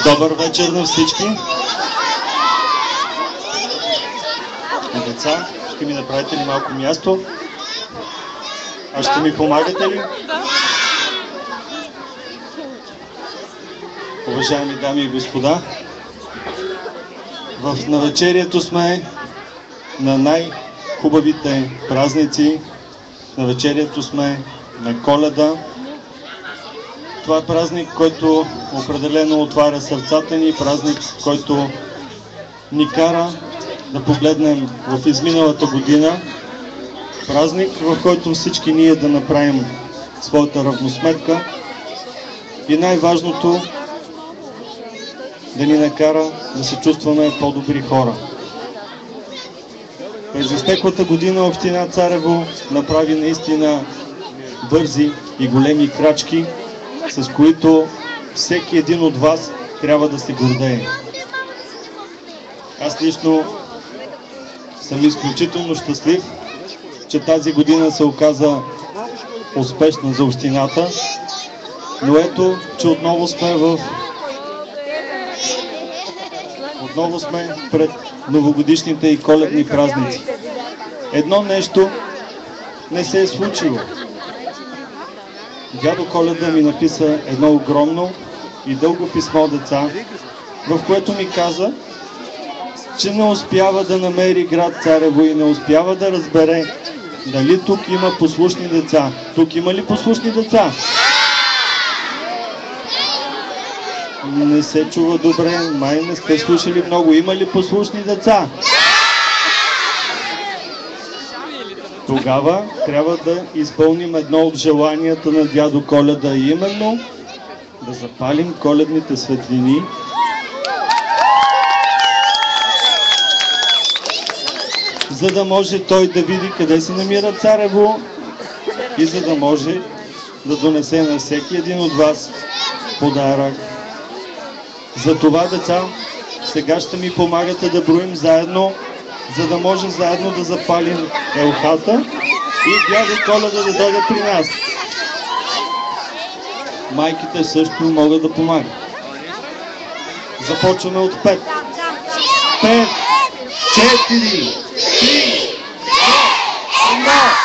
Добър вечер на всички. Деца, ще ми направите ли малко място? А ще ми помагате ли? Уважаеми дами и господа, в навечерието сме на най-хубавите празници. В навечерието сме на Коледа. Това е празник, който определено отваря сърцата ни, празник, който ни кара да погледнем в изминалата година, празник, в който всички ние да направим своята равносметка и най-важното да ни накара да се чувстваме по-добри хора. През изтеклата година община Царево направи наистина бързи и големи крачки, с които всеки един от вас трябва да се гордее. Аз лично съм изключително щастлив, че тази година се оказа успешна за общината, но ето, че отново сме пред новогодишните и коледни празници. Едно нещо не се е случило. Дядо Коледа ми написа едно огромно и дълго писмо, деца, в което ми каза, че не успява да намери град Царево и не успява да разбере дали тук има послушни деца. Тук има ли послушни деца? Не се чува добре, май не сте слушали много. Има ли послушни деца? Тогава трябва да изпълним едно от желанията на дядо Коледа, именно да запалим коледните светлини, за да може той да види къде се намира Царево и за да може да донесе на всеки един от вас подарък. Затова, деца, сега ще ми помагате да броим заедно, за да може заедно да запалим елхата и дядо Коледа да дойде при нас. Майките също могат да помагат. Започваме от 5. 5, 4, 3, 2, 1.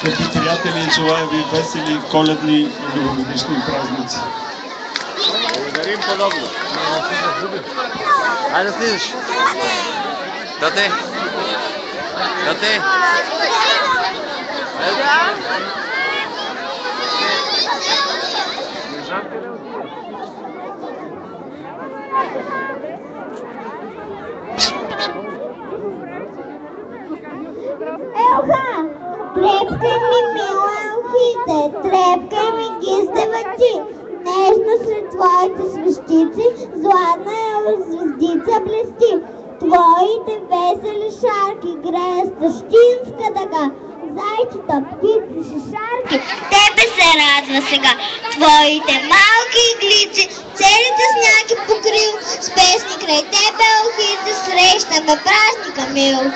Скъпи приятели, желая ви весели коледни и новогодишни празници. Благодарим подобно. Айде да слизаш. Тате. Тате. Елха, трепкай ми миланхите, трепкай ми гиздевати, нежно сред твоите свещици, златна звездица блести. Твоите весели шарки греят същинска дъга, зайчета, птици, шишарки, тебе се радва сега. Твоите малки иглици, целите сняги покрил, с песни край тебе, елхите, срещаме празника мил.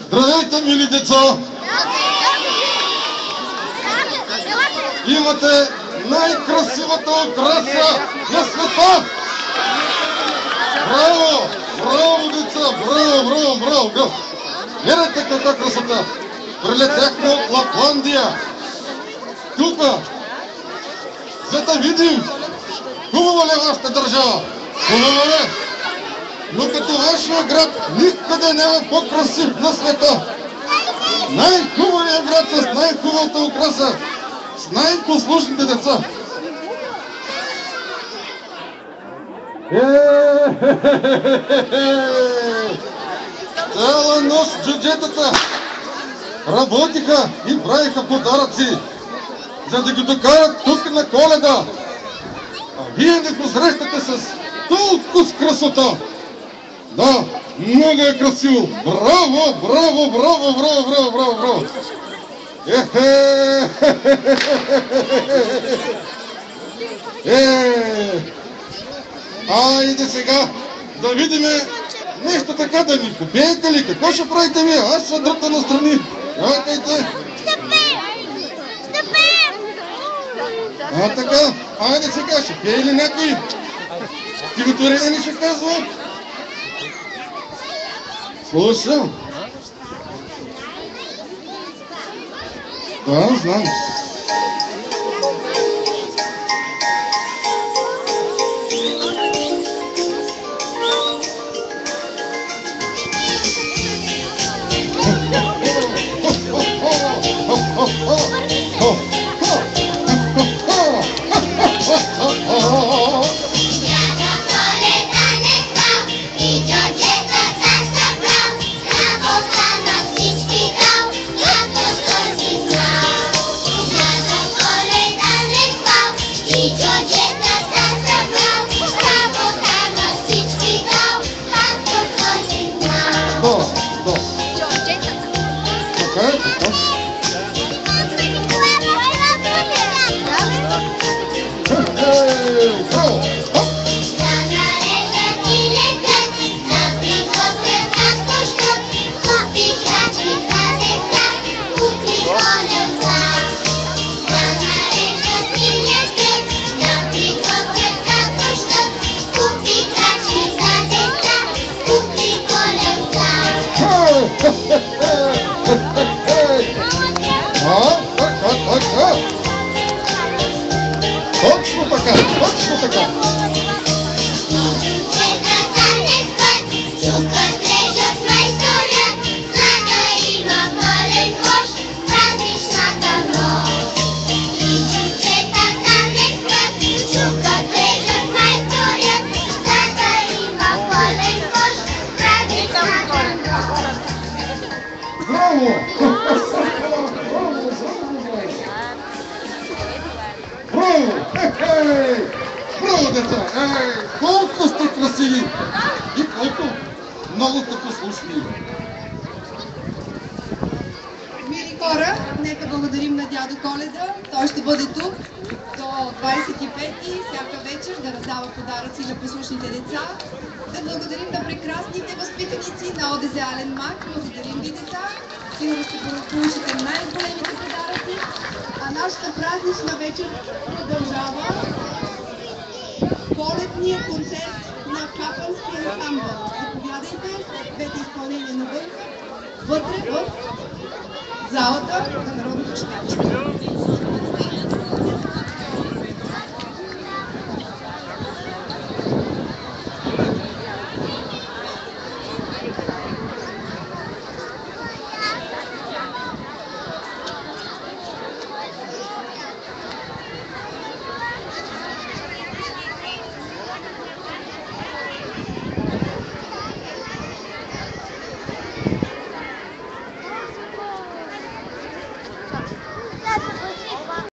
Здравейте, мили деца! Имате най-красивата украса на света! Браво! Браво, деца! Браво, браво, браво, браво! Гледайте каква красота! Прилетяхме от Лапландия! Тук! За да видим! Хубава ли е вашата държава? Хубава ли? Но като вашия град никъде няма по-красив на света. Най-хубавият град с най-хубавата украса, с най-послушните деца. Цяла нощ джуджетата работиха и правиха подаръци, за да ги докарат тук на Коледа. А вие не посрещате с толкова с красота. Да, много е красиво. Браво, браво, браво, браво, браво, браво, браво. Айде сега да видиме нещо така, да ни попеете ли? Какво ще правите вие? Аз ще дръпта настрани. Чакайте. Ще пеем! Ще пеем! А така, айде сега, ще пее ли някой? Стихотворение ли ще казва? Слушам. Да, знам. Точно така, точно така. Браво! Браво! Браво, деца! Колко сте красиви! И колко много сте послушни! Мили хора, нека благодарим на дядо Коледа. Той ще бъде тук до 25-ти, всяка вечер, да раздава подаръци на послушните деца. Да благодарим на прекрасните възпитаници на ОДЗ Ален Мак. Благодарим ви, деца. Сигурно ще получите най-големите подаръци. А нашата празнична вечер продължава коледния концерт на Капълския ансамбъл. Заповядайте, двете изпълнения навън, вътре в залата на Народното читалище.